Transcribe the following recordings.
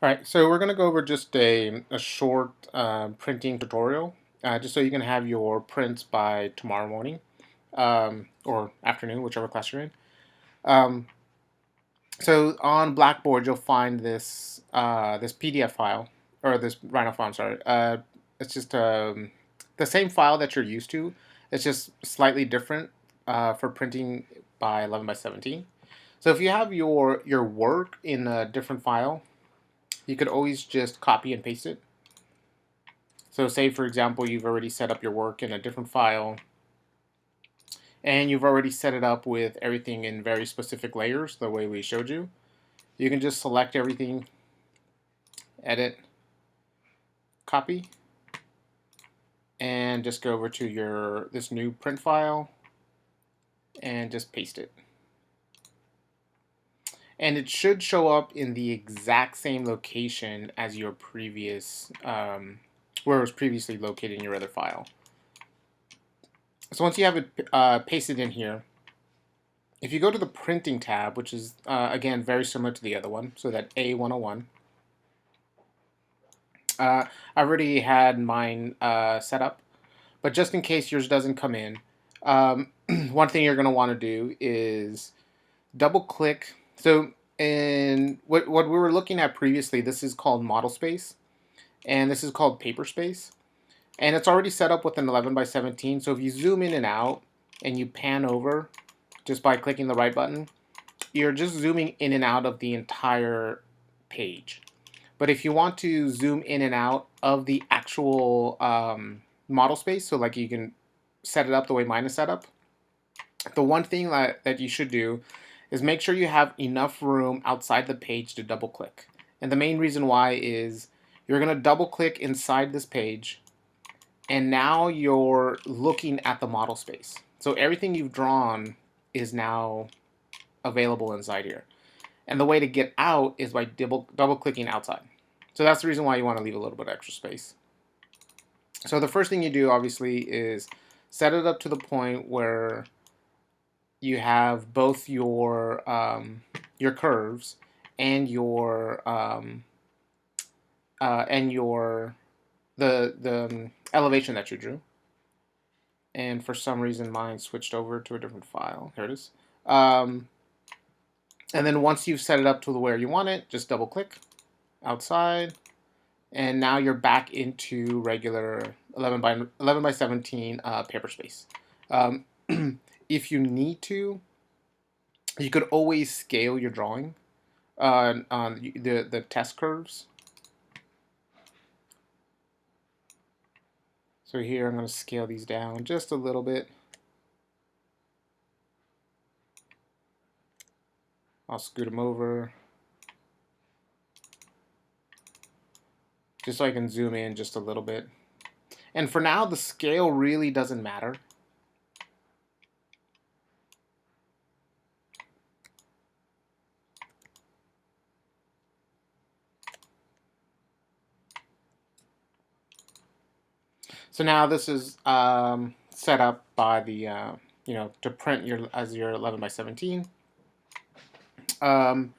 All right, so we're going to go over just a short printing tutorial, just so you can have your prints by tomorrow morning or afternoon, whichever class you're in. Um, so on Blackboard, you'll find this PDF file, or this Rhino file, I'm sorry. It's just the same file that you're used to. It's just slightly different for printing by 11 by 17. So if you have your work in a different file, you could always just copy and paste it. So say, for example, you've already set up your work in a different file, and you've already set it up with everything in very specific layers, the way we showed you. You can just select everything, edit, copy, and just go over to this new print file and just paste it. And it should show up in the exact same location as your previous, where it was previously located in your other file. So once you have it pasted in here, if you go to the printing tab, which is, again, very similar to the other one, so that A101, I already had mine set up, but just in case yours doesn't come in, one thing you're going to want to do is double click. So in what we were looking at previously, this is called model space, and this is called paper space. And it's already set up with an 11 by 17, so if you zoom in and out and you pan over just by clicking the right button, you're just zooming in and out of the entire page. But if you want to zoom in and out of the actual model space, so like you can set it up the way mine is set up, the one thing that you should do is make sure you have enough room outside the page to double click. And the main reason why is you're going to double click inside this page, and now you're looking at the model space. So everything you've drawn is now available inside here. And the way to get out is by double clicking outside. So that's the reason why you want to leave a little bit of extra space. So the first thing you do, obviously, is set it up to the point where you have both your curves and the elevation that you drew. And for some reason, mine switched over to a different file. Here it is. And then once you've set it up to where you want it, just double click outside, and now you're back into regular 11 by 17 paper space. If you need to, you could always scale your drawing on the test curves. So here I'm going to scale these down just a little bit. I'll scoot them over just so I can zoom in just a little bit. And for now, the scale really doesn't matter. So now this is set up by the, to print as your 11 by 17. The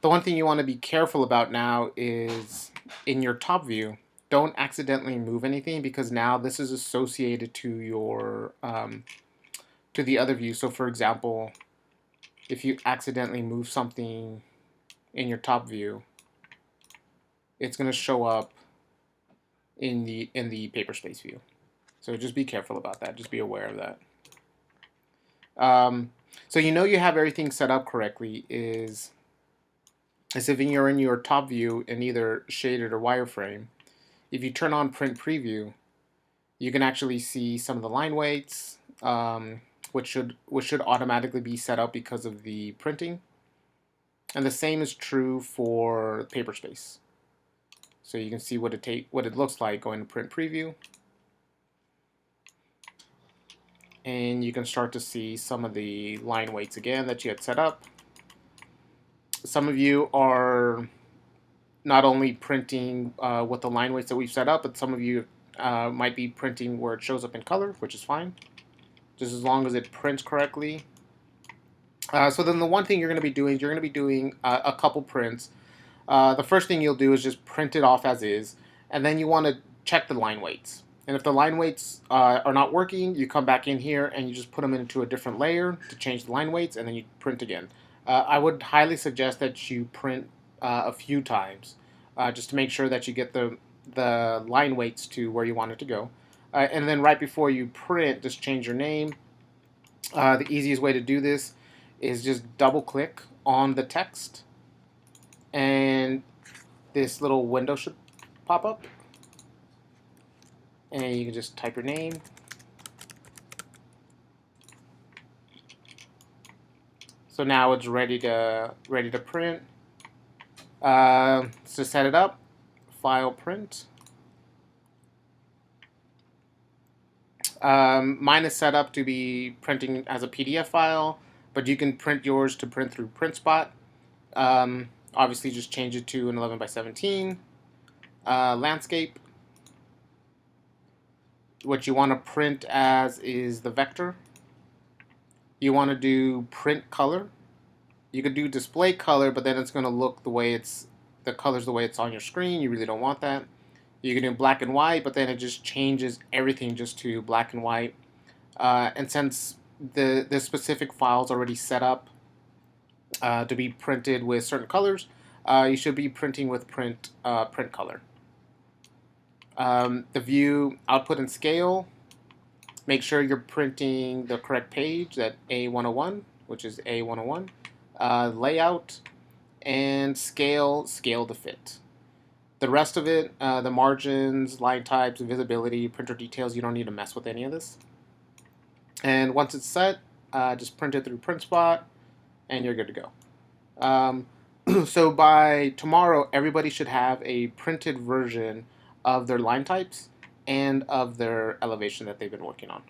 one thing you want to be careful about now is in your top view, don't accidentally move anything, because now this is associated to your to the other view. So for example, if you accidentally move something in your top view, it's going to show up in the paper space view. So just be careful about that. Just be aware of that. So you know you have everything set up correctly is if you're in your top view in either shaded or wireframe. If you turn on print preview, you can actually see some of the line weights, which should automatically be set up because of the printing. And the same is true for paper space. So you can see what it looks like going to print preview. And you can start to see some of the line weights again that you had set up. Some of you are not only printing with the line weights that we've set up, but some of you might be printing where it shows up in color, which is fine, just as long as it prints correctly. So then the one thing you're going to be doing is you're going to be doing a couple prints The first thing you'll do is just print it off as is, and then you want to check the line weights. And if the line weights are not working, you come back in here and you just put them into a different layer to change the line weights, and then you print again. I would highly suggest that you print a few times, just to make sure that you get the line weights to where you want it to go. And then right before you print, just change your name. The easiest way to do this is just double click on the text, and this little window should pop up, and you can just type your name. So now it's ready to print. So set it up, file, print. Mine is set up to be printing as a PDF file, but you can print yours to print through PrintSpot. Obviously, just change it to an 11 by 17 landscape. What you want to print as is the vector. You want to do print color. You could do display color, but then it's going to look the color's the way it's on your screen. You really don't want that. You can do black and white, but then it just changes everything just to black and white. And since the specific file's already set up to be printed with certain colors, you should be printing with print color. The view, output, and scale. Make sure you're printing the correct page, that A101, which is A101. Layout and scale to fit. The rest of it, the margins, line types, visibility, printer details, you don't need to mess with any of this. And once it's set, just print it through PrintSpot, and you're good to go. So by tomorrow, everybody should have a printed version of their line types and of their elevation that they've been working on.